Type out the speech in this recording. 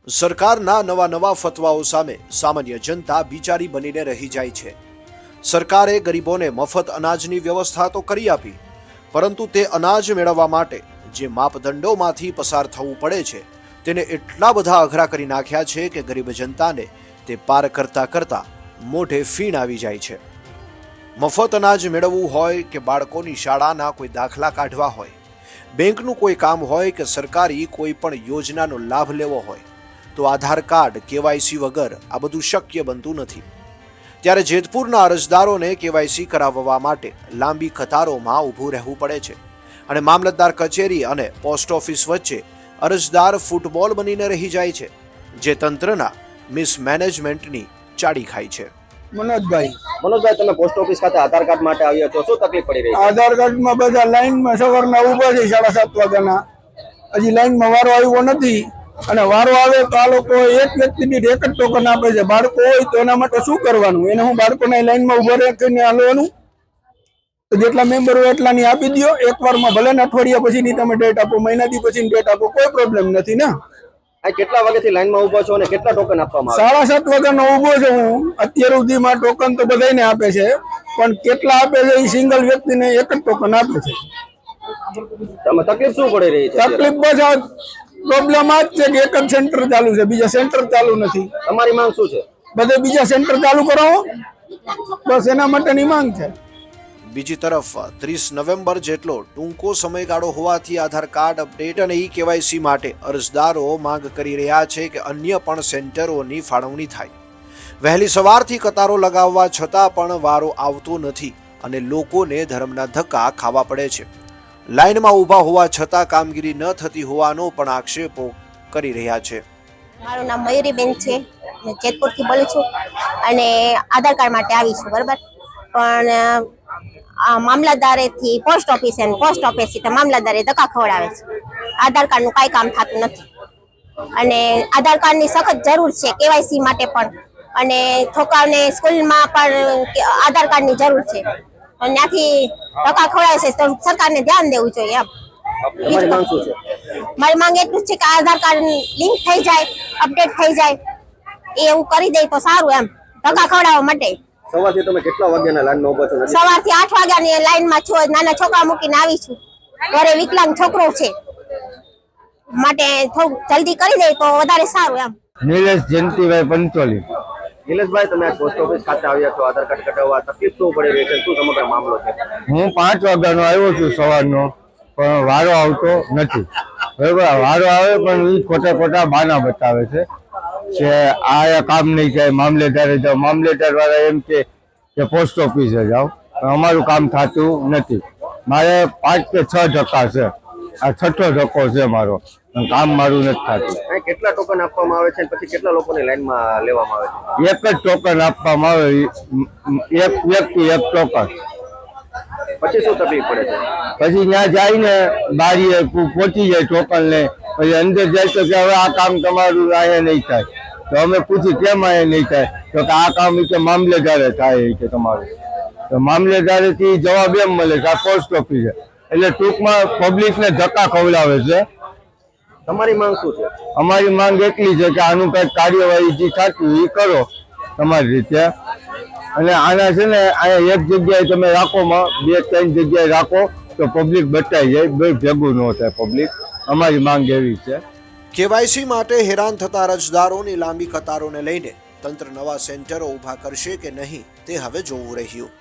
સરકારના નવા ફતવાઓ સામે સામાન્ય જનતા બિચારી બનીને રહી જાય છે। સરકારે ગરીબોને મફત અનાજની વ્યવસ્થા તો કરી આપી, પરંતુ તે અનાજ મેળવવા માટે જે માપદંડોમાંથી પસાર થવું પડે છે તેને એટલા બધા અઘરા કરી નાખ્યા છે કે ગરીબ જનતાને તે પાર કરતા કરતા મોઢે ફીણ આવી જાય છે। મફત અનાજ મેળવવું હોય કે બાળકોની શાળાના કોઈ દાખલા કાઢવા હોય, બેંકનું કોઈ કામ હોય કે સરકારી કોઈ પણ યોજનાનો લાભ લેવો હોય, તો આધાર કાર્ડ કેવાયસી વગર આ બધું શક્ય બનતું નથી। ત્યારે જેતપુરના અરજદારોને કેવાયસી કરાવવા માટે લાંબી કતારોમાં ઊભું રહેવું પડે છે અને મામલતદાર કચેરી અને પોસ્ટ ઓફિસ વચ્ચે અરજદાર ફૂટબોલ બનીને રહી જાય છે, જે તંત્રના મિસમેનેજમેન્ટની ચાડી ખાય છે। મનોજભાઈ, તમે પોસ્ટ ઓફિસ ખાતે આધાર કાર્ડ માટે આવ્યા છો, શું તકલીફ પડી રહી છે? આધાર કાર્ડમાં બધા લાઈનમાં સવારના ઊભા છે 7:30 વાગ્યાના, હજી લાઈનમાં વારો આવ્યો નથી અને વારો આવે તો આ લોકો એક વ્યક્તિ દીઠ એક જ ટોકન આપે છે। બાળકો હોય તો એના માટે શું કરવાનું? એને હું બાળકોને લાઈનમાં ઊભા રાખીને હાલવાનું? તો જેટલા મેમ્બર હોય એટલાની આપી દો, એકવારમાં ભલે ને અઠવાડિયા પછીની તમે ડેટ આપો, મહિનાથી પછીની ડેટ આપો, કોઈ પ્રોબ્લેમ નથી ને। આ કેટલા વાગ્યાથી લાઈનમાં ઊભા છો અને કેટલા ટોકન આપવામાં આવે? 7:30 વાગ્યાનો ઊભો છું હું। અત્યાર સુધીમાં ટોકન તો બધાને આપે છે, પણ કેટલા આપે છે એ સિંગલ વ્યક્તિને એક જ ટોકન આપે છે। તમે તકલીફ શું પડી રહી છે? તકલીફ બસ આ પ્રોબ્લેમ આ જ છે કે એક જ સેન્ટર ચાલુ છે, બીજા સેન્ટર ચાલુ નથી। તમારી માંગ શું છે? બધે બીજા સેન્ટર ચાલુ કરાવો, બસ એના માટેની માંગ છે। બીજી તરફ 30 નવેમ્બર જેટલો ટૂંકો સમયગાળો હોવાથી આધાર કાર્ડ અપડેટ અને ઈ કેવાયસી માટે અરજદારો માંગ કરી રહ્યા છે કે અન્ય પણ સેન્ટરોની ફાળવણી થાય। વહેલી સવારથી કતારો લગાવવા છતાં પણ વારો આવતો નથી અને લોકોને ધર્મના ધક્કા ખાવા પડે છે। લાઈનમાં ઊભા હોવા છતાં કામગીરી ન થતી હોવાનો પણ આક્ષેપો કરી રહ્યા છે। મારું નામ મયુરીબેન છે, હું જેતપુરથી બોલું છું અને આધાર કાર્ડ માટે આવી છું, બરાબર। પણ મામલતદારેથી પોસ્ટ ઓફિસે અને પોસ્ટ ઓફિસથી મામલતદારે ધક્કા ખવડાવે છે। આધાર કાર્ડનું કાંઈ કામ થતું નથી અને આધાર કાર્ડની સખત જરૂર છે કેવાયસી માટે પણ, અને છોકરાઓને સ્કૂલમાં પણ આધાર કાર્ડની જરૂર છે, અને ત્યાંથી ધક્કા ખવડાવે છે તો સરકારને ધ્યાન દેવું જોઈએ એમ। તમારી માંગ શું છે? મારી માંગ એટલું જ છે કે આધાર કાર્ડ લિંક થઈ જાય, અપડેટ થઈ જાય, એવું કરી દે તો સારું એમ, ધક્કા ખવડાવવા માટે। સવારથી તમે કેટલા વાગ્યાના લાઈનમાં ઊભા છો? સવારથી 8 વાગ્યાની લાઈનમાં છું, નાના છોકરા મૂકીને આવી છું, ઘરે વિકલાંગ છોકરો છે, માટે થોડું જલ્દી કરી દે તો વધારે સારું એમ। નિલેશ જયંતિભાઈ પંચોલી। નિલેશભાઈ, તમે આ પોસ્ટ ઓફિસ ખાતે આવ્યા છો આધાર કાર્ડ કઢાવવા, તકલીફ શું પડી રહી છે, શું સમગ્ર મામલો છે? હું 5 વાગ્યાનો આવ્યો છું સવારનો, પણ વારો આવતો નથી, બરાબર। વારો આવે પણ એ ખોટા બહાના બતાવે છે કે આ કામ નહીં થાય, મામલેદારે જાઓ, મામલેદાર વાળા એમ કે પોસ્ટ ઓફિસે જાઓ, પણ અમારું કામ થતું નથી। મારે 5 કે 6 ધક્કા છે, આ 6થો ધક્કો છે મારો, કામ મારું નથી થતું। કેટલા ટોકન આપવામાં આવે છે પછી કેટલા લોકોની લાઈનમાં લેવામાં આવે છે? એક જ ટોકન આપવામાં આવે, એક વ્યક્તિ એક ટોકન। પછી શું તકલીફ પડે છે? પછી ત્યાં જઈને બારીએ પહોંચી જાય ટોકન લે, પછી અંદર જાય તો કે હવે આ કામ તમારું અહીંયા નહીં થાય, તો અમે પૂછી કેમ અહીંયા નહીં થાય, તો કે આ કામ કે મામલેદારે થાય કે તમારું, તો મામલેદારેથી જવાબ એમ મળે કે આ પોસ્ટ ઓફિસે, એટલે ટૂંકમાં પબ્લિકને ધક્કા ખવડાવે છે। તમારી માંગ શું છે? અમારી માંગ એટલી છે કે આનું કંઈક કાર્યવાહી જે થતી એ કરો તમારી રીતે, અને આના છે ને અહીંયા એક જગ્યાએ તમે રાખોમાં 2-3 જગ્યાએ રાખો તો પબ્લિક બચાઈ જાય, ભેગું ન થાય પબ્લિક। અમારી માંગ એવી છે। કેવાયસી માટે હેરાન થતા અરજદારોની લાંબી કતારોને લઈને તંત્ર નવા સેન્ટરો ઊભા કરશે કે નહીં તે હવે જોવું રહ્યું।